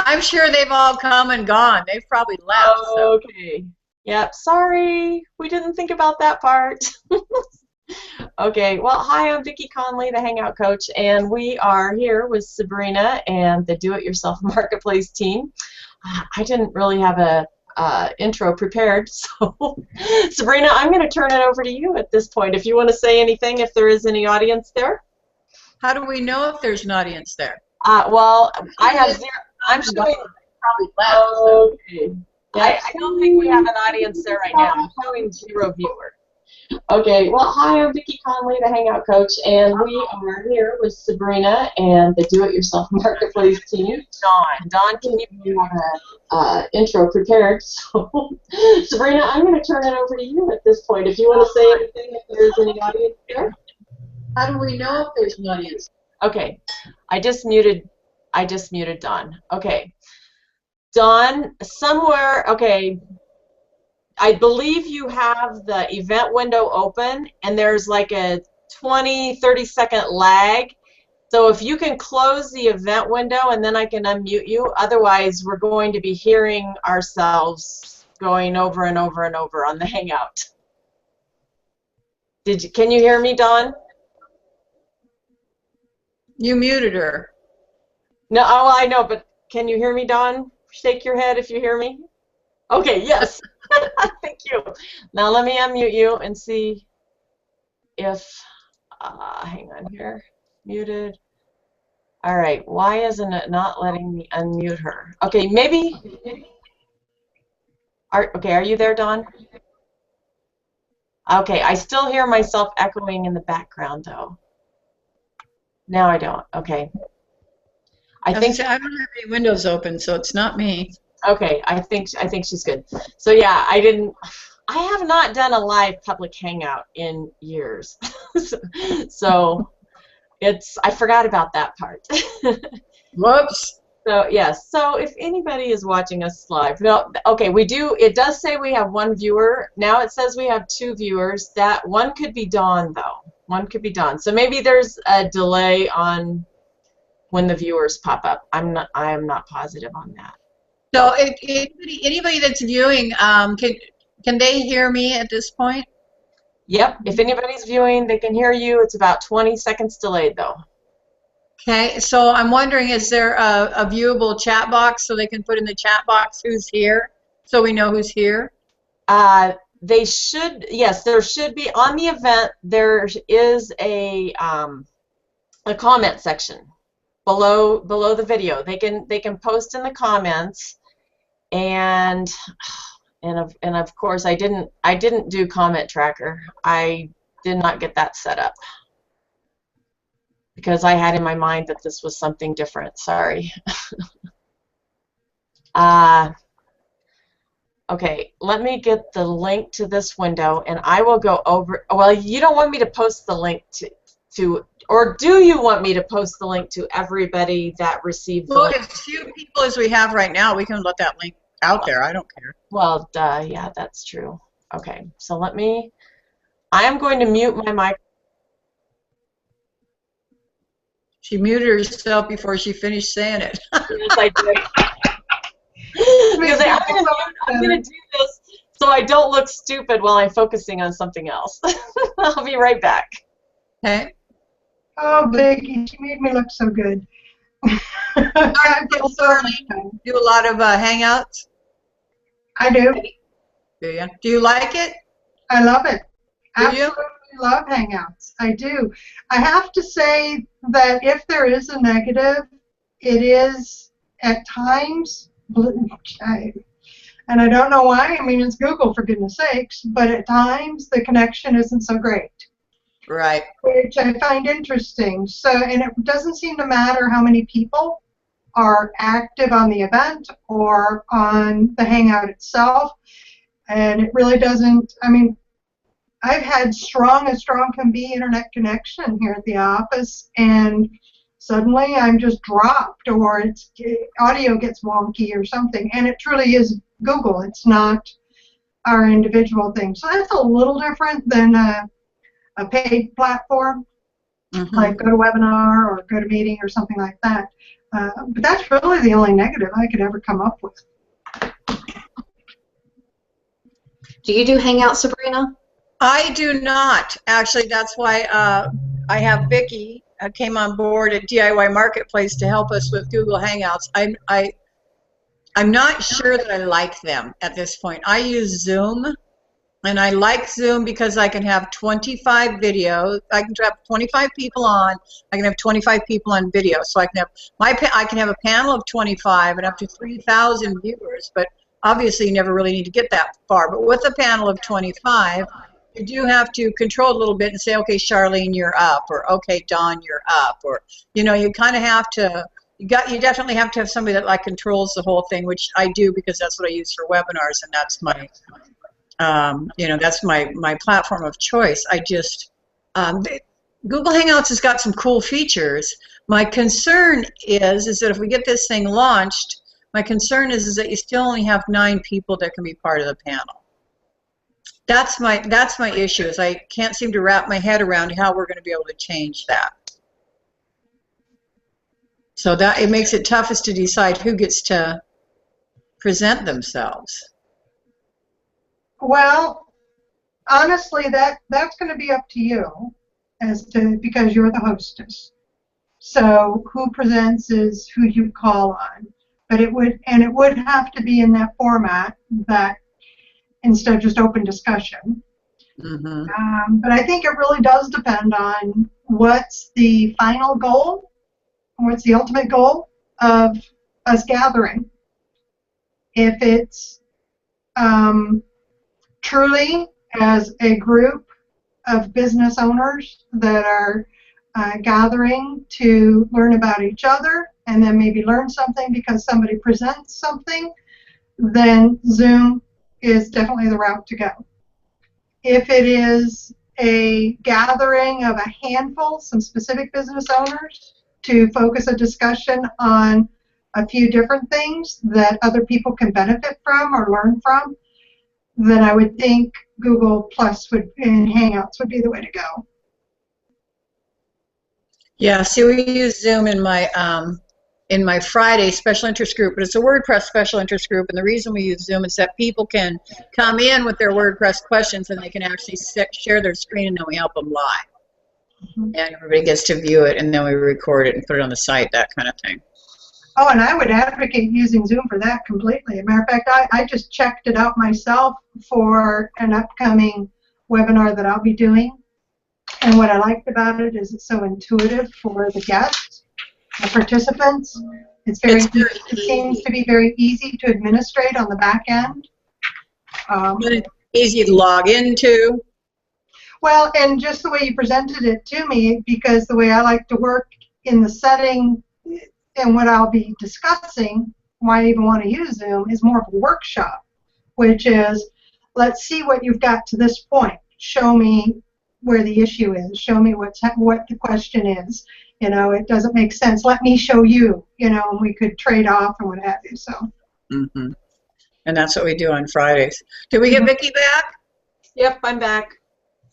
I'm sure they've all come and gone. They've probably left. So. Okay. Yep. Sorry, we didn't think about that part. Okay. Well, hi, I'm Vicki Conley, the Hangout Coach, and we are here with Sabrina and the Do-It-Yourself Marketplace team. I didn't really have a intro prepared, so Sabrina, I'm going to turn it over to you at this point. If you want to say anything, if there is any audience there. How do we know if there's an audience there? Well, I have zero. I'm showing. Probably left. Okay. I don't think we have an audience there right now. I'm showing 0 viewers. Okay. Well, hi, I'm Vicki Conley, the Hangout Coach, and we are here with Sabrina and the Do-It-Yourself Marketplace team. Dawn, can you have an intro prepared? So, Sabrina, I'm going to turn it over to you at this point. If you want to say anything, if there is any audience there. How do we know if there's an audience? Okay. I just muted Dawn. Okay. Dawn, somewhere, okay, I believe you have the event window open and there's like a 20-30 second lag. So if you can close the event window and then I can unmute you, otherwise we're going to be hearing ourselves going over and over and over on the Hangout. Can you hear me, Dawn? You muted her. No, oh, I know, but can you hear me, Dawn? Shake your head if you hear me. Okay, yes. Thank you. Now let me unmute you and see if, hang on here, muted. All right, why isn't it not letting me unmute her? Okay, maybe, okay, are you there, Dawn? Okay, I still hear myself echoing in the background, though. Now I don't, okay. I don't have any windows open, so it's not me. Okay, I think she's good. So yeah, I have not done a live public hangout in years. So I forgot about that part. Whoops. So yes, so if anybody is watching us live, no, okay, it does say we have 1 viewer. Now it says we have 2 viewers. That one could be Dawn though. One could be Dawn. So maybe there's a delay on when the viewers pop up. I am not positive on that. So if anybody that's viewing, can they hear me at this point? Yep. If anybody's viewing, they can hear you. It's about 20 seconds delayed, though. Okay. So I'm wondering, is there a viewable chat box so they can put in the chat box who's here, so we know who's here? They should. Yes, there should be on the event. There is a comment section below the video. They can post in the comments. And of course I didn't do comment tracker. I did not get that set up because I had in my mind that this was something different. Sorry. Okay, let me get the link to this window and I will go over. Well, you don't want me to post the link to or do you want me to post the link to everybody that received the link? Well, as few people as we have right now, we can let that link out there. I don't care. Well, yeah, that's true. Okay, so I am going to mute my mic. She muted herself before she finished saying it. Yes, I did. Because I'm going to do this so I don't look stupid while I'm focusing on something else. I'll be right back. Okay. Oh, Vicki, she made me look so good. Do a lot of Hangouts? I do. Do you? Do you like it? I love it. Do Absolutely love Hangouts. I do. I have to say that if there is a negative, it is at times, and I don't know why. I mean, it's Google, for goodness sakes, but at times the connection isn't so great. Right. Which I find interesting. So, and it doesn't seem to matter how many people are active on the event or on the Hangout itself, and it really doesn't. I mean, I've had as strong can be internet connection here at the office, and suddenly I'm just dropped, or audio gets wonky or something, and it truly is Google. It's not our individual thing. So that's a little different than a paid platform. like GoToWebinar or GoToMeeting or something like that. But that's really the only negative I could ever come up with. Do you do Hangouts, Sabrina? I do not. Actually, that's why I have Vicki came on board at DIYMarketplace to help us with Google Hangouts. I'm not sure that I like them at this point. I use Zoom, and I like Zoom because I can have 25 videos. I can have 25 people on. I can have 25 people on video. So I can have a panel of 25 and up to 3,000 viewers. But obviously, you never really need to get that far. But with a panel of 25, you do have to control a little bit and say, okay, Charlene, you're up, or okay, Dawn, you're up, or you kind of have to. You definitely have to have somebody that like controls the whole thing, which I do because that's what I use for webinars, and that's my, that's my platform of choice. I just Google Hangouts has got some cool features. My concern is that if we get this thing launched, my concern is that you still only have 9 people that can be part of the panel. That's my issue. Is I can't seem to wrap my head around how we're going to be able to change that. So that it makes it toughest to decide who gets to present themselves. Well, honestly, that's going to be up to you, because you're the hostess. So who presents is who you call on, but it would have to be in that format, that instead of just open discussion. But I think it really does depend on what's the final goal. What's the ultimate goal of us gathering? If it's truly as a group of business owners that are gathering to learn about each other and then maybe learn something because somebody presents something, then Zoom is definitely the route to go. If it is a gathering of a handful, some specific business owners, to focus a discussion on a few different things that other people can benefit from or learn from, then I would think Google Plus and Hangouts would be the way to go. Yeah, see, we use Zoom in my Friday special interest group, but it's a WordPress special interest group, and the reason we use Zoom is that people can come in with their WordPress questions and they can actually share their screen, and then we help them live. And everybody gets to view it, and then we record it and put it on the site, that kind of thing. Oh, and I would advocate using Zoom for that completely. As a matter of fact, I just checked it out myself for an upcoming webinar that I'll be doing. And what I liked about it is it's so intuitive for the guests, the participants. It seems to be very easy to administrate on the back end. Easy to log into. Well, and just the way you presented it to me, because the way I like to work in the setting and what I'll be discussing, why I even want to use Zoom, is more of a workshop, which is, let's see what you've got to this point. Show me where the issue is. Show me what the question is. It doesn't make sense. Let me show you, and we could trade off and what have you. So. And that's what we do on Fridays. Did we get Vicki back? Yep, I'm back.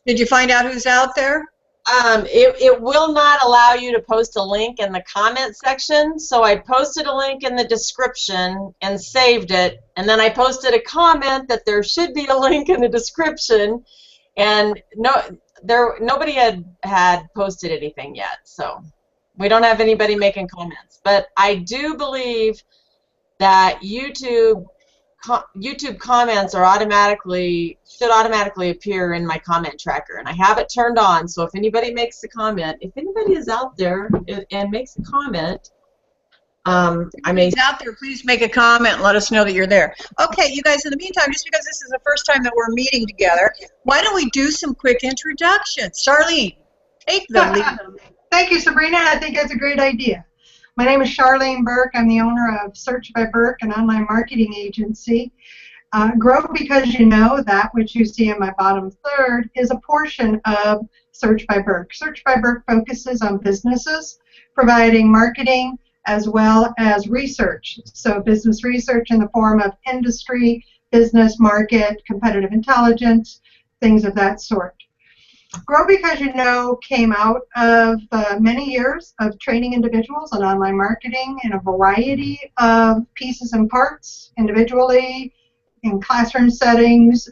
Did you find out who's out there? It will not allow you to post a link in the comment section, so I posted a link in the description and saved it, and then I posted a comment that there should be a link in the description, and nobody had posted anything yet, so we don't have anybody making comments. But I do believe that YouTube comments are should automatically appear in my comment tracker, and I have it turned on, so if anybody makes a comment, if anybody is out there and makes a comment, out there, please make a comment and let us know that you're there. Okay, you guys, in the meantime, just because this is the first time that we're meeting together, why don't we do some quick introductions? Charlene, take the lead. Thank you, Sabrina. I think that's a great idea. My name is Charlene Burke. I'm the owner of Search by Burke, an online marketing agency. Grow Because You Know, that which you see in my bottom third, is a portion of Search by Burke. Search by Burke focuses on businesses, providing marketing as well as research. So business research in the form of industry, business, market, competitive intelligence, things of that sort. Grow Because You Know came out of many years of training individuals on online marketing in a variety of pieces and parts, individually, in classroom settings,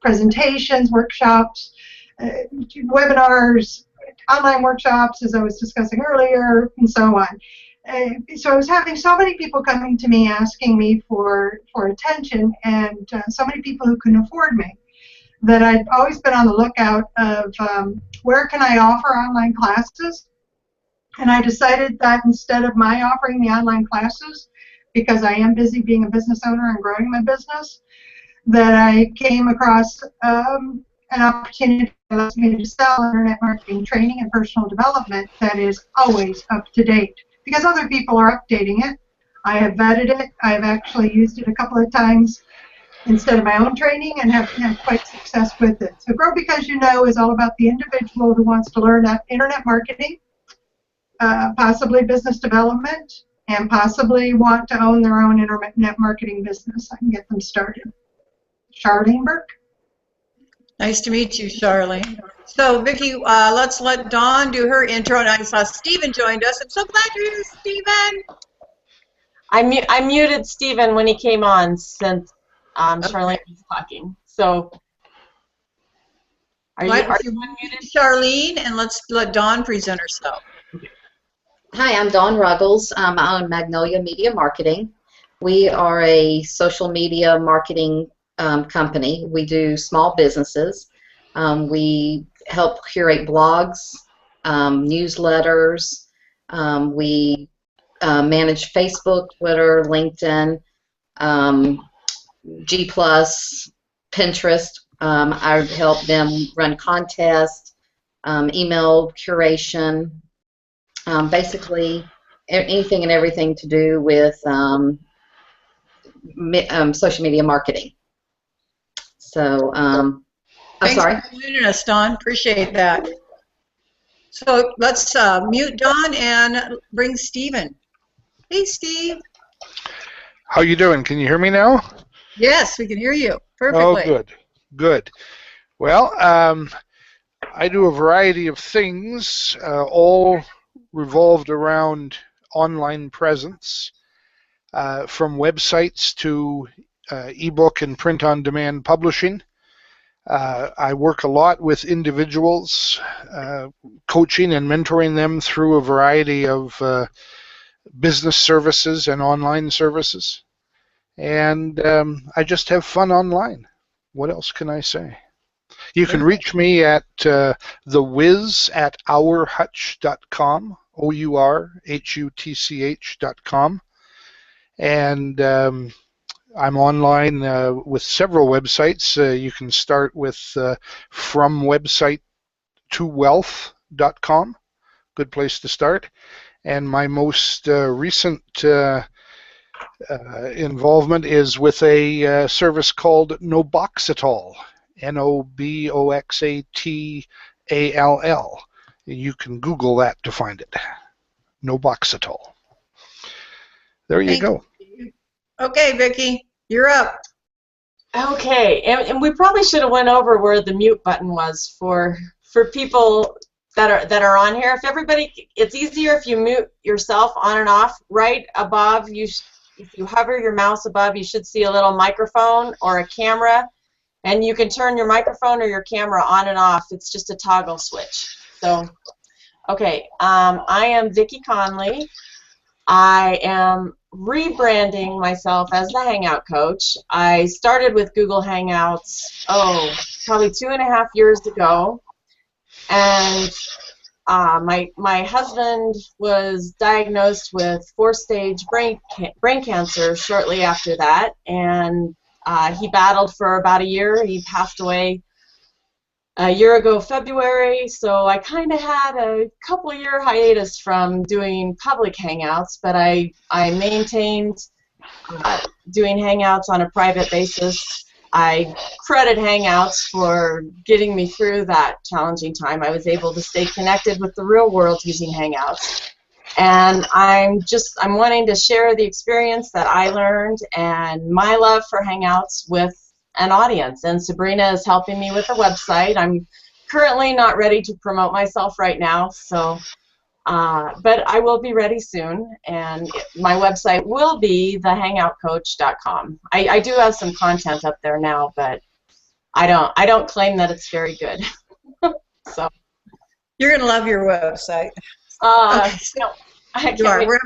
presentations, workshops, webinars, online workshops, as I was discussing earlier, and so on. So I was having so many people coming to me asking me for attention, and so many people who couldn't afford me, that I'd always been on the lookout of where can I offer online classes. And I decided that instead of my offering the online classes, because I am busy being a business owner and growing my business, that I came across an opportunity that allows me to sell internet marketing training and personal development that is always up to date, because other people are updating it. I have vetted it. I've actually used it a couple of times instead of my own training and have had quite success with it. So Grow Because You Know is all about the individual who wants to learn internet marketing, possibly business development, and possibly want to own their own internet marketing business. I can get them started. Charlene Burke. Nice to meet you, Charlene. So, Vicki, let's let Dawn do her intro. And I saw Stephen joined us. I'm so glad you're here, Stephen. I muted Stephen when he came on since Charlene was talking. So, are you unmuted? Charlene, and let's let Dawn present herself. Hi, I'm Dawn Ruggles. I own Magnolia Media Marketing. We are a social media marketing company. We do small businesses. We help curate blogs, newsletters. We manage Facebook, Twitter, LinkedIn, G+, Pinterest. I help them run contests, email curation, basically anything and everything to do with social media marketing. So, I'm sorry. Thanks for joining us, Dawn. Appreciate that. So let's mute Dawn and bring Stephen. Hey, Steve. How you doing? Can you hear me now? Yes, we can hear you perfectly. Oh, good, good. Well, I do a variety of things, all revolved around online presence, from websites to ebook and print-on-demand publishing. I work a lot with individuals, coaching and mentoring them through a variety of business services and online services. And I just have fun online. What else can I say? You can reach me at thewiz@ourhutch.com, OURHUTCH.com. And I'm online with several websites. You can start with fromwebsite2wealth.com. Good place to start. And my most recent involvement is with a service called Noboxatall, Noboxatall. You can Google that to find it. Noboxatall. There you go. Okay, Vicki, you're up. Okay, and we probably should have went over where the mute button was for people that are on here. If everybody, it's easier if you mute yourself on and off. Right above you, if you hover your mouse above, you should see a little microphone or a camera, and you can turn your microphone or your camera on and off. It's just a toggle switch. So, okay, I am Vicki Conley. I am rebranding myself as the Hangout Coach. I started with Google Hangouts, probably 2.5 years ago, and my husband was diagnosed with 4-stage brain cancer shortly after that, and he battled for about a year. He passed away a year ago February, so I kind of had a couple-year hiatus from doing public Hangouts, but I maintained doing Hangouts on a private basis. I credit Hangouts for getting me through that challenging time. I was able to stay connected with the real world using Hangouts. And I'm wanting to share the experience that I learned and my love for Hangouts with an audience. And Sabrina is helping me with the website. I'm currently not ready to promote myself right now, so but I will be ready soon, and my website will be thehangoutcoach.com. I do have some content up there now, but I don't claim that it's very good. So You're gonna love your website. okay, No, I you are. can't wait.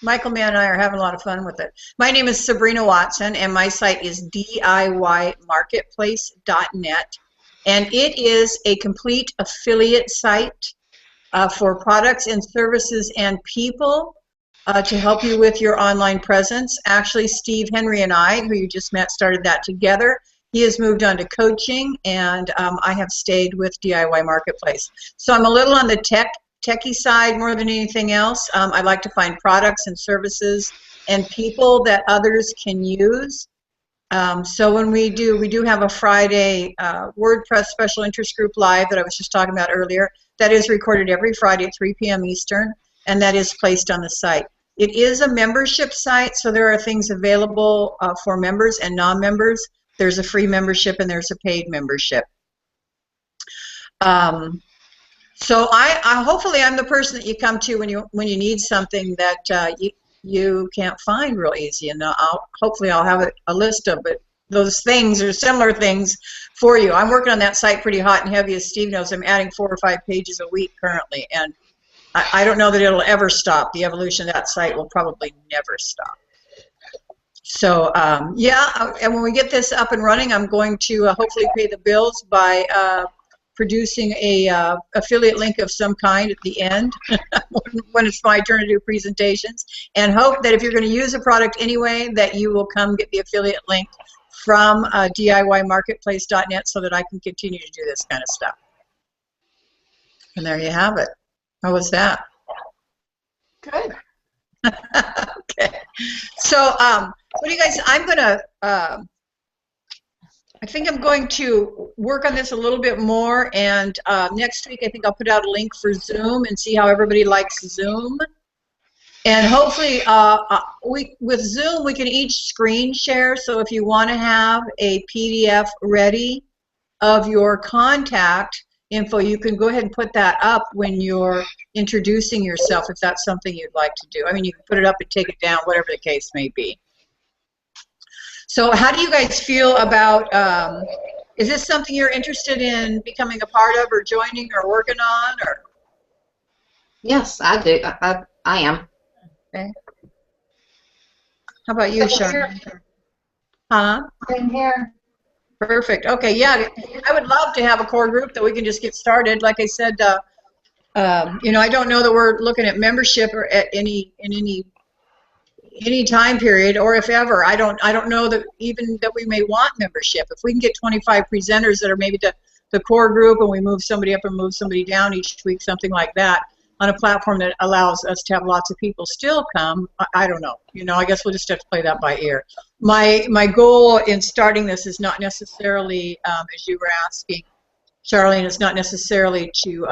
Michael, Mann, and I are having a lot of fun with it. My name is Sabrina Watson, and my site is DIYMarketplace.net, and it is a complete affiliate site for products and services and people to help you with your online presence. Actually, Steve Henry and I, who you just met, started that together. He has moved on to coaching, and I have stayed with DIY Marketplace. So I'm a little on the techie side more than anything else. I like to find products and services and people that others can use. So when we do have a Friday WordPress special interest group live that I was just talking about earlier. That is recorded every Friday at 3 p.m. Eastern, and that is placed on the site. It is a membership site, so there are things available for members and non-members. There's a free membership and there's a paid membership. So I hopefully I'm the person that you come to when you need something that you can't find real easy, and hopefully I'll have a list of it. Those things or similar things for you. I'm working on that site pretty hot and heavy, as Steve knows. I'm adding 4 or 5 pages a week currently, and I don't know that it'll ever stop. The evolution of that site will probably never stop. So yeah, and when we get this up and running, I'm going to hopefully pay the bills by producing a affiliate link of some kind at the end when it's my turn to do presentations, and hope that if you're going to use a product anyway, that you will come get the affiliate link from DIYmarketplace.net so that I can continue to do this kind of stuff. And there you have it. How was that? Good. Okay. So what do you guys, I think I'm going to work on this a little bit more, and next week I think I'll put out a link for Zoom and see how everybody likes Zoom. And hopefully with Zoom we can each screen share, so if you want to have a PDF ready of your contact info, you can go ahead and put that up when you're introducing yourself, if that's something you'd like to do. I mean, you can put it up and take it down, whatever the case may be. So how do you guys feel about, is this something you're interested in becoming a part of or joining or working on? Or? Yes, I do. I am. Okay. How about you, Charlene? Huh? In here. Perfect. Okay, yeah, I would love to have a core group that we can just get started. Like I said, you know, I don't know that we're looking at membership or at any time period, or if ever. I don't know that even that we may want membership. If we can get 25 presenters that are maybe the core group, and we move somebody up and move somebody down each week, something like that, on a platform that allows us to have lots of people still come, I don't know. You know, I guess we'll just have to play that by ear. My goal in starting this is not necessarily, as you were asking, Charlene, it's not necessarily to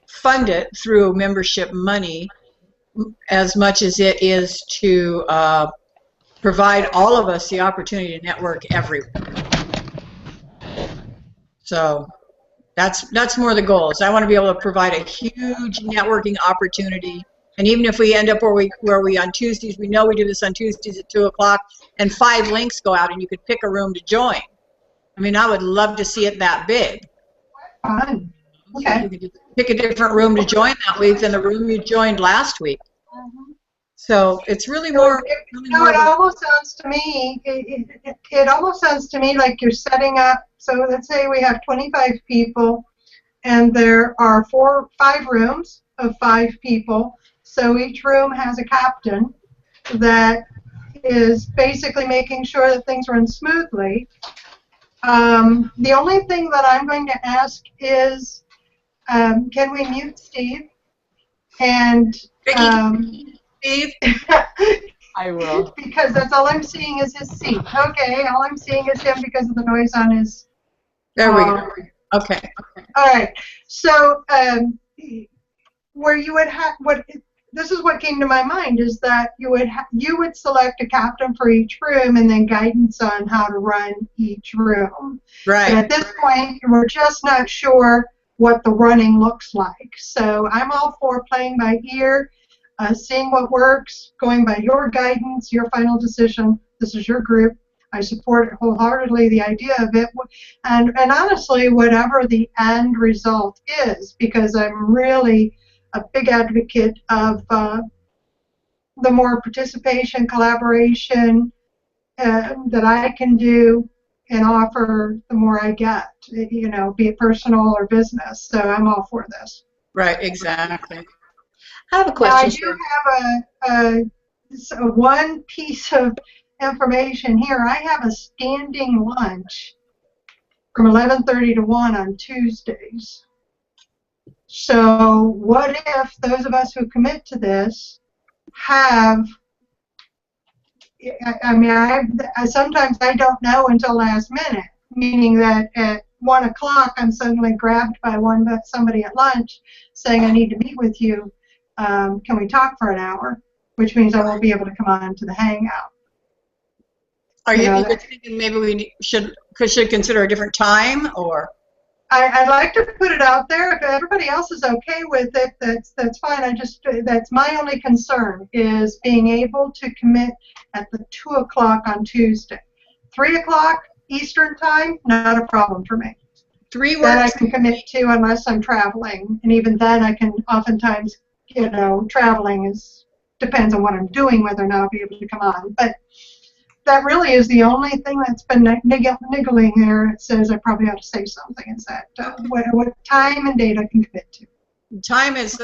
fund it through membership money as much as it is to provide all of us the opportunity to network everywhere. So that's more the goal. Is I want to be able to provide a huge networking opportunity, and even if we end up where we on Tuesdays, we know we do this on Tuesdays at 2 o'clock, and 5 links go out, and you could pick a room to join. I mean, I would love to see it that big. Fun. Okay. You could just pick a different room to join that week than the room you joined last week. So it's really more. It almost sounds to me. It almost sounds to me like you're setting up. So let's say we have 25 people, and there are 5 rooms of 5 people. So each room has a captain that is basically making sure that things run smoothly. The only thing that I'm going to ask is, can we mute Steve? And Steve? I will. Because that's all I'm seeing is his seat. Okay, all I'm seeing is him because of the noise on his. There we go. Okay. All right. So where you would have this is what came to my mind, is that you would select a captain for each room and then guidance on how to run each room. Right. But at this point, we're just not sure what the running looks like. So I'm all for playing by ear, seeing what works, going by your guidance, your final decision. This is your group. I support it wholeheartedly, the idea of it, and honestly, whatever the end result is, because I'm really a big advocate of the more participation, collaboration that I can do and offer, the more I get, you know, be it personal or business. So I'm all for this. Right, exactly. I have a Now, question. I do have one piece of information here. I have a standing lunch from 11:30 to 1 on Tuesdays. So what if those of us who commit to this have, I mean, sometimes I don't know until last minute, meaning that at 1 o'clock I'm suddenly grabbed by somebody at lunch saying, I need to meet with you. Can we talk for an hour? Which means I won't be able to come on to the Hangout. Are you thinking maybe we should consider a different time, or? I'd like to put it out there. If everybody else is okay with it, that's fine. That's my only concern, is being able to commit at the 2 o'clock on Tuesday. 3 o'clock Eastern time, not a problem for me. 3 That I works. can commit to unless I'm traveling, and even then I can oftentimes, you know, traveling depends on what I'm doing, whether or not I'll be able to come on. But that really is the only thing that's been niggling there. It says I probably ought to say something. Is that what time and date I can commit to? Time is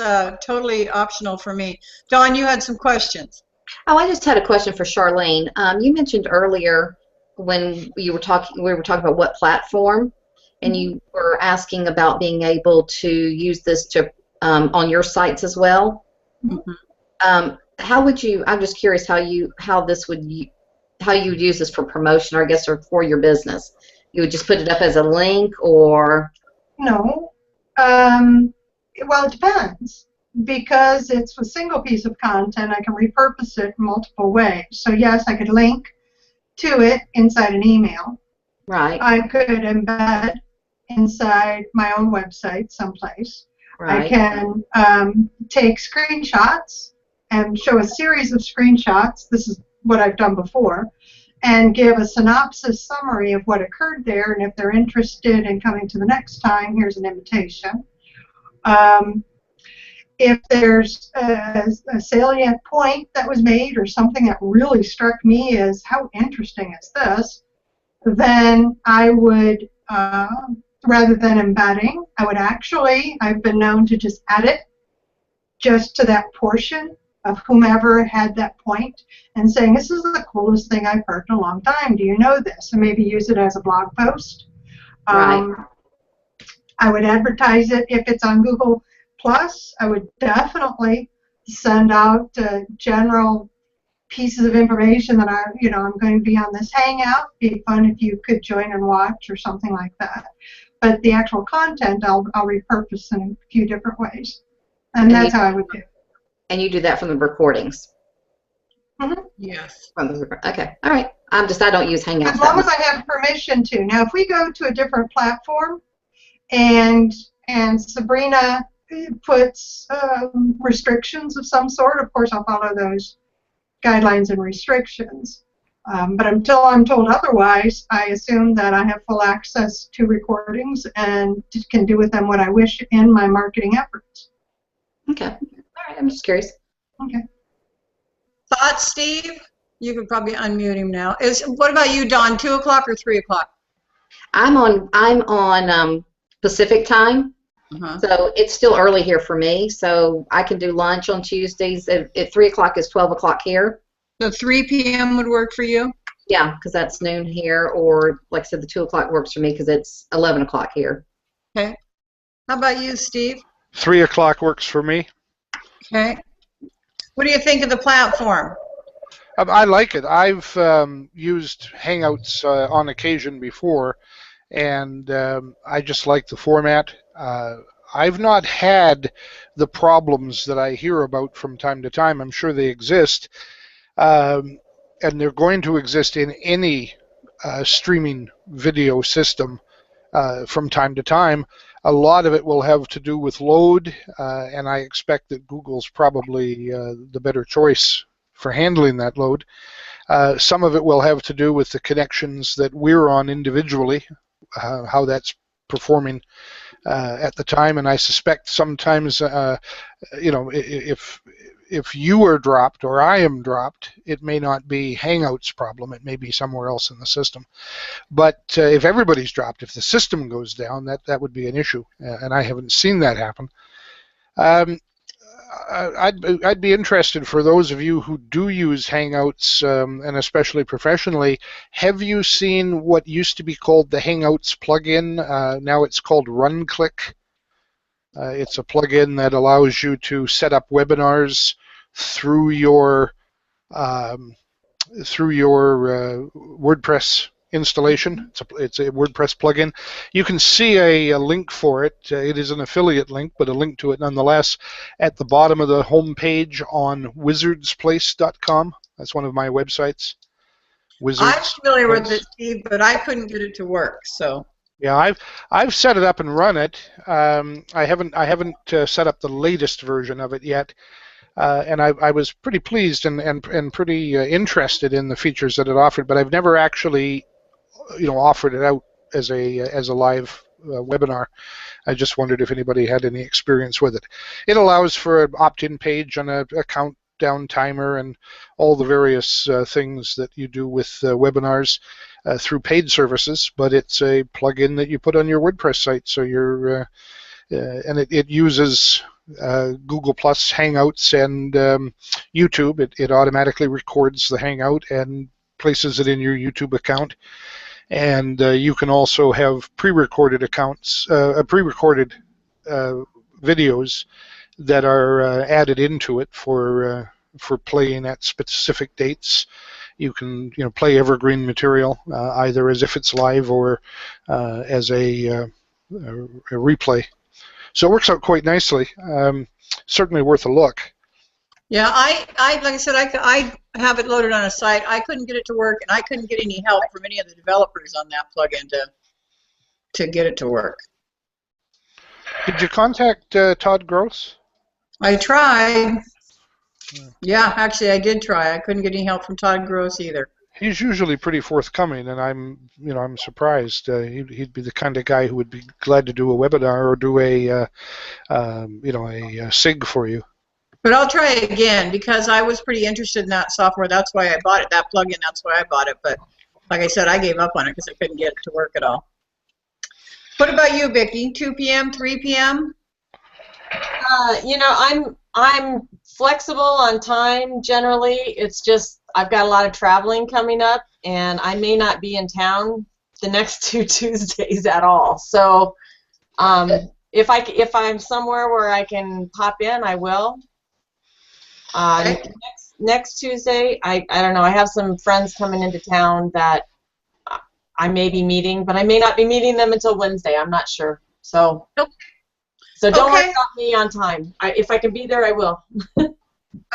totally optional for me. Dawn, you had some questions. Oh, I just had a question for Charlene. You mentioned earlier when we were talking about what platform, and you were asking about being able to use this to on your sites as well. Mm-hmm. How would you? I'm just curious how you would use this for promotion, or I guess, or for your business. You would just put it up as a link, or? No. Well, it depends. Because it's a single piece of content, I can repurpose it in multiple ways. So yes, I could link to it inside an email. Right. I could embed inside my own website someplace. Right. I can take screenshots and show a series of screenshots. This is what I've done before, and give a synopsis summary of what occurred there, and if they're interested in coming to the next time, here's an invitation. If there's a salient point that was made or something that really struck me as how interesting is this, then I would, rather than embedding, I've been known to just edit just to that portion of whomever had that point, and saying, this is the coolest thing I've heard in a long time. Do you know this? And maybe use it as a blog post. Right. I would advertise it if it's on Google Plus. I would definitely send out general pieces of information that I'm going to be on this Hangout. It'd be fun if you could join and watch or something like that. But the actual content, I'll repurpose in a few different ways, and that's how I would do it. And you do that from the recordings? Mm-hmm. Yes. Okay. All right. I don't use Hangouts. As long as I have permission to. Now, if we go to a different platform, and Sabrina puts restrictions of some sort, of course I'll follow those guidelines and restrictions. But until I'm told otherwise, I assume that I have full access to recordings and can do with them what I wish in my marketing efforts. Okay. All right. I'm just curious. Okay. Thoughts, Steve? You could probably unmute him now. What about you, Dawn? 2 o'clock or 3 o'clock? I'm on Pacific time. So it's still early here for me, so I can do lunch on Tuesdays. At 3 o'clock is 12 o'clock here. So 3 p.m. would work for you? Yeah, because that's noon here, or like I said, the 2 o'clock works for me because it's 11 o'clock here. Okay. How about you, Steve? 3 o'clock works for me. Okay. What do you think of the platform? I like it. I've used Hangouts on occasion before, and I just like the format. I've not had the problems that I hear about from time to time. I'm sure they exist, and they're going to exist in any streaming video system from time to time. A lot of it will have to do with load, and I expect that Google's probably the better choice for handling that load. Some of it will have to do with the connections that we're on individually, how that's performing at the time, and I suspect sometimes, if you are dropped or I am dropped, it may not be Hangouts' problem, it may be somewhere else in the system. But if everybody's dropped, if the system goes down, that would be an issue, and I haven't seen that happen. I'd be interested, for those of you who do use Hangouts, and especially professionally, have you seen what used to be called the Hangouts plugin? Now it's called RunClick. It's a plugin that allows you to set up webinars through your WordPress installation. It's a WordPress plugin. You can see a link for it. It is an affiliate link, but a link to it nonetheless at the bottom of the home page on wizardsplace.com. That's one of my websites. I'm familiar with it, Steve, but I couldn't get it to work. So yeah, I've set it up and run it. I haven't set up the latest version of it yet. And I was pretty pleased and pretty interested in the features that it offered, but I've never actually, offered it out as a live webinar. I just wondered if anybody had any experience with it. It allows for an opt-in page and a countdown timer and all the various things that you do with webinars through paid services, but it's a plugin that you put on your WordPress site, so you're and it uses Google Plus Hangouts and YouTube. It automatically records the Hangout and places it in your YouTube account. And you can also have pre-recorded accounts, pre-recorded videos that are added into it for playing at specific dates. You can play evergreen material either as if it's live or as a replay. So it works out quite nicely. Certainly worth a look. yeah, I like I said, I have it loaded on a site. I couldn't get it to work, and I couldn't get any help from any of the developers on that plugin to get it to work. Did you contact Todd Gross? I tried. Yeah, actually, I did try. I couldn't get any help from Todd Gross either. He's usually pretty forthcoming, and I'm surprised. He'd be the kind of guy who would be glad to do a webinar or do a SIG for you. But I'll try it again because I was pretty interested in that software. That's why I bought it. That plugin. That's why I bought it. But like I said, I gave up on it because I couldn't get it to work at all. What about you, Vicki? 2 p.m., 3 p.m.? I'm flexible on time generally. It's just I've got a lot of traveling coming up, and I may not be in town the next 2 Tuesdays at all. So if I'm somewhere where I can pop in, I will. Next Tuesday, I don't know. I have some friends coming into town that I may be meeting, but I may not be meeting them until Wednesday. I'm not sure. So. Nope. So don't worry about me on time. If I can be there, I will.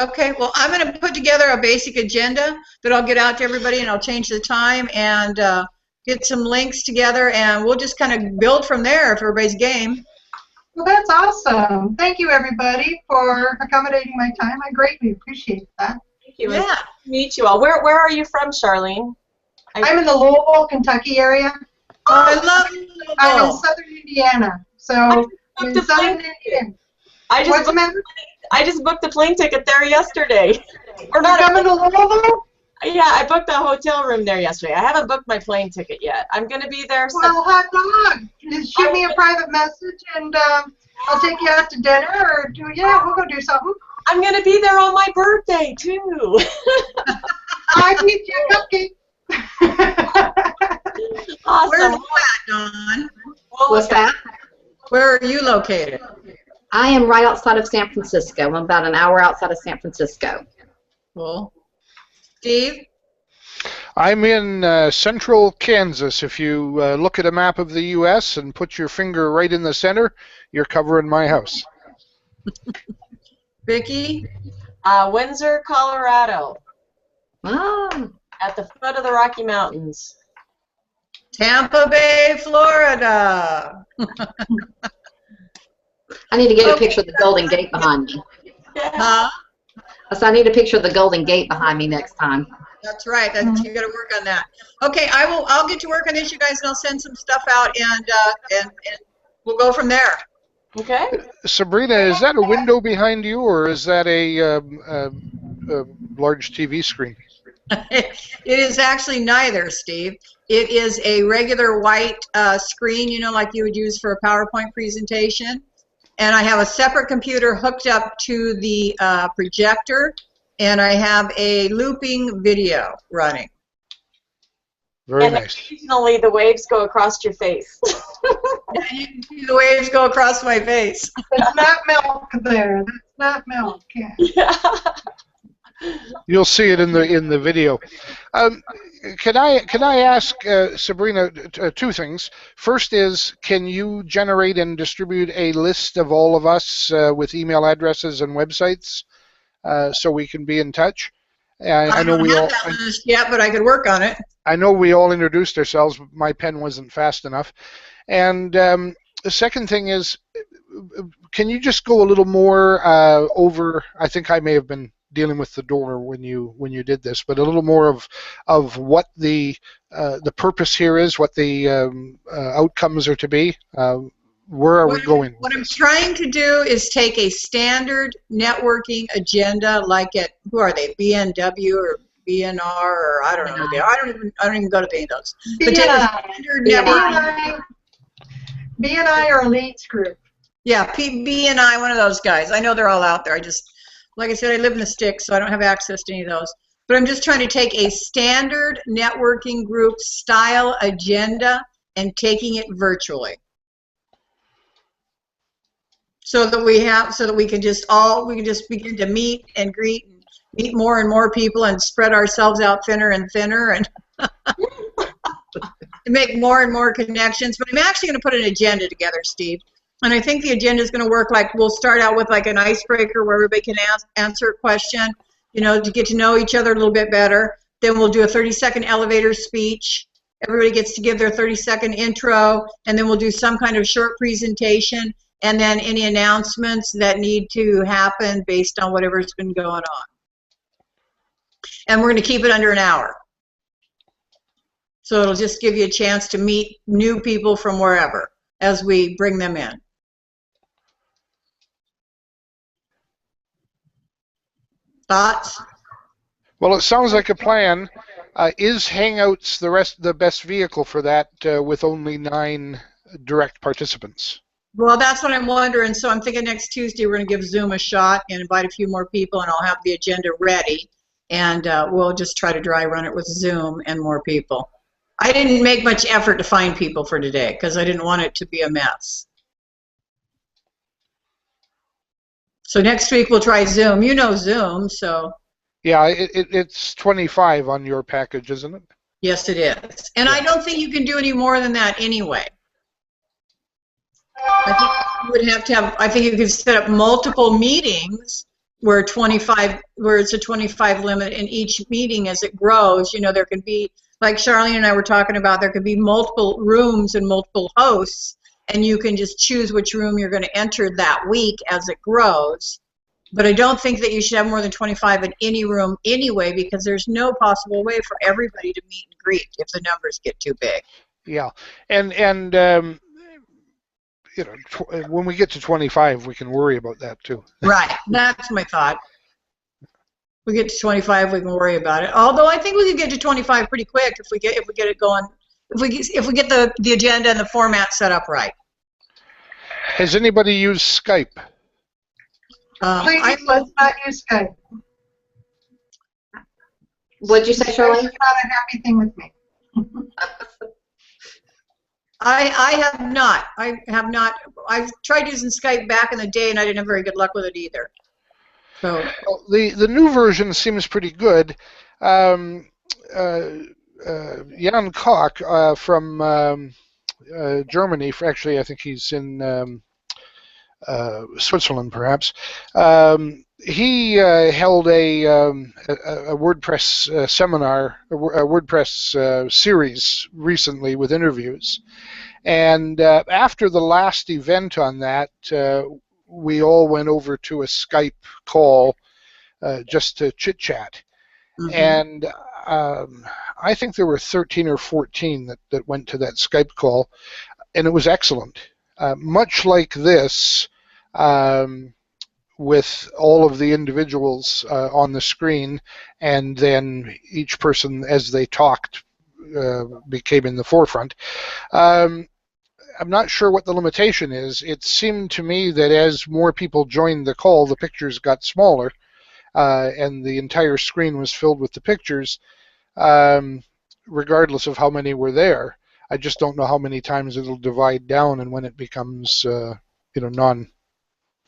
Okay, well, I'm going to put together a basic agenda that I'll get out to everybody, and I'll change the time and get some links together, and we'll just kind of build from there if everybody's game. Well, that's awesome. Thank you, everybody, for accommodating my time. I greatly appreciate that. Thank you. Yeah. Nice to meet you all. Where are you from, Charlene? I'm in the Louisville, Kentucky area. Oh, I love Louisville. I'm in southern Indiana. So in southern Indiana. I just booked a plane ticket there yesterday. Or not coming to Louisville? Yeah, I booked a hotel room there yesterday. I haven't booked my plane ticket yet. I'm going to be there. Well, hot dog. Just shoot me a private message, and I'll take you out to dinner, or we'll go do something. I'm going to be there on my birthday, too. I need you a cupcake. Awesome. Where are you at, Dawn? What's that? Where are you located? I am right outside of San Francisco. I'm about an hour outside of San Francisco. Cool. Steve? I'm in central Kansas. If you look at a map of the U.S. and put your finger right in the center, you're covering my house. Vicki? Windsor, Colorado, Ah, at the foot of the Rocky Mountains. Tampa Bay, Florida. I need to get a picture of the Golden Gate behind me. Huh? So I need a picture of the Golden Gate behind me next time. That's right. You got to work on that. Okay, I'll get to work on this, you guys, and I'll send some stuff out, and we'll go from there. Okay. Sabrina, is that a window behind you, or is that a large TV screen? It is actually neither, Steve. It is a regular white screen, you know, like you would use for a PowerPoint presentation. And I have a separate computer hooked up to the projector, and I have a looping video running. Very and nice. Occasionally the waves go across your face. Yeah, you can see the waves go across my face. It's not milk there. That's not milk. Yeah. Yeah. You'll see it in the video. Can I ask Sabrina two things? First is, can you generate and distribute a list of all of us with email addresses and websites so we can be in touch? I know we all. I don't have that list yet, but I could work on it. I know we all introduced ourselves, but my pen wasn't fast enough. And the second thing is, can you just go a little more over? I think I may have been dealing with the door when you did this, but a little more of what the purpose here is, what the outcomes are to be. Where are we going? What I'm trying to do is take a standard networking agenda, like at, who are they, BNW or BNR, or I don't know who they are. I don't even go to any of those. But take a standard networking. BNI or Elites Group. Yeah, BNI, one of those guys. I know they're all out there. I just, like I said, I live in the sticks, so I don't have access to any of those. But I'm just trying to take a standard networking group style agenda and taking it virtually. So that we can just begin to meet and greet and meet more and more people and spread ourselves out thinner and thinner and make more and more connections. But I'm actually going to put an agenda together, Steve. And I think the agenda is going to work like, we'll start out with like an icebreaker where everybody can answer a question, you know, to get to know each other a little bit better. Then we'll do a 30-second elevator speech. Everybody gets to give their 30-second intro, and then we'll do some kind of short presentation, and then any announcements that need to happen based on whatever's been going on. And we're going to keep it under an hour. So it'll just give you a chance to meet new people from wherever as we bring them in. Thoughts? Well, it sounds like a plan. Is Hangouts the best vehicle for that with only 9 direct participants? Well, that's what I'm wondering. So I'm thinking next Tuesday we're going to give Zoom a shot and invite a few more people, and I'll have the agenda ready, and we'll just try to dry run it with Zoom and more people. I didn't make much effort to find people for today because I didn't want it to be a mess. So next week we'll try Zoom. You know Zoom, so. Yeah, it's 25 on your package, isn't it? Yes, it is. And I don't think you can do any more than that anyway. I think you would have to have, I think you could set up multiple meetings where it's a 25 limit in each meeting as it grows. You know, there can be, like Charlene and I were talking about, there could be multiple rooms and multiple hosts, and you can just choose which room you're going to enter that week as it grows. But I don't think that you should have more than 25 in any room anyway, because there's no possible way for everybody to meet and greet if the numbers get too big. Yeah, and you know, when we get to 25, we can worry about that too. Right, that's my thought. We get to 25, we can worry about it. Although I think we can get to 25 pretty quick if we get it going. If we get the agenda and the format set up right. Has anybody used Skype? Please, let's not use Skype. What'd you say, Charlene? That's not a happy thing with me. I have not. I have not. I've tried using Skype back in the day, and I didn't have very good luck with it either. So Well, the new version seems pretty good. Jan Koch from Germany. Actually, I think he's in Switzerland, perhaps. He held a WordPress seminar, a WordPress series recently with interviews. And after the last event on that, we all went over to a Skype call just to chit-chat. Mm-hmm. And I think there were 13 or 14 that went to that Skype call, and it was excellent. Much like this, with all of the individuals on the screen, and then each person, as they talked, became in the forefront. I'm not sure what the limitation is. It seemed to me that as more people joined the call, the pictures got smaller, and the entire screen was filled with the pictures, regardless of how many were there. I just don't know how many times it'll divide down and when it becomes, non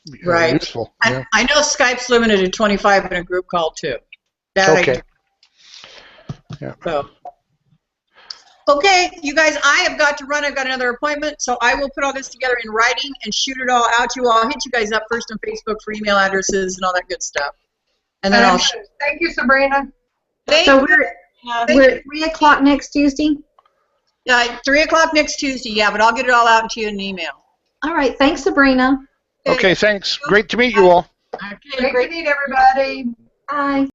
useful. Yeah. I know Skype's limited to 25 in a group call too. Okay. Yeah. So. Okay, you guys, I have got to run. I've got another appointment, so I will put all this together in writing and shoot it all out to you all. I'll hit you guys up first on Facebook for email addresses and all that good stuff. And then Thank you, Sabrina. So we're at 3 o'clock next Tuesday? 3 o'clock next Tuesday, yeah, but I'll get it all out to you in an email. All right, thanks, Sabrina. Okay, thanks. Great to meet you all. Okay, Great to meet everybody. Bye.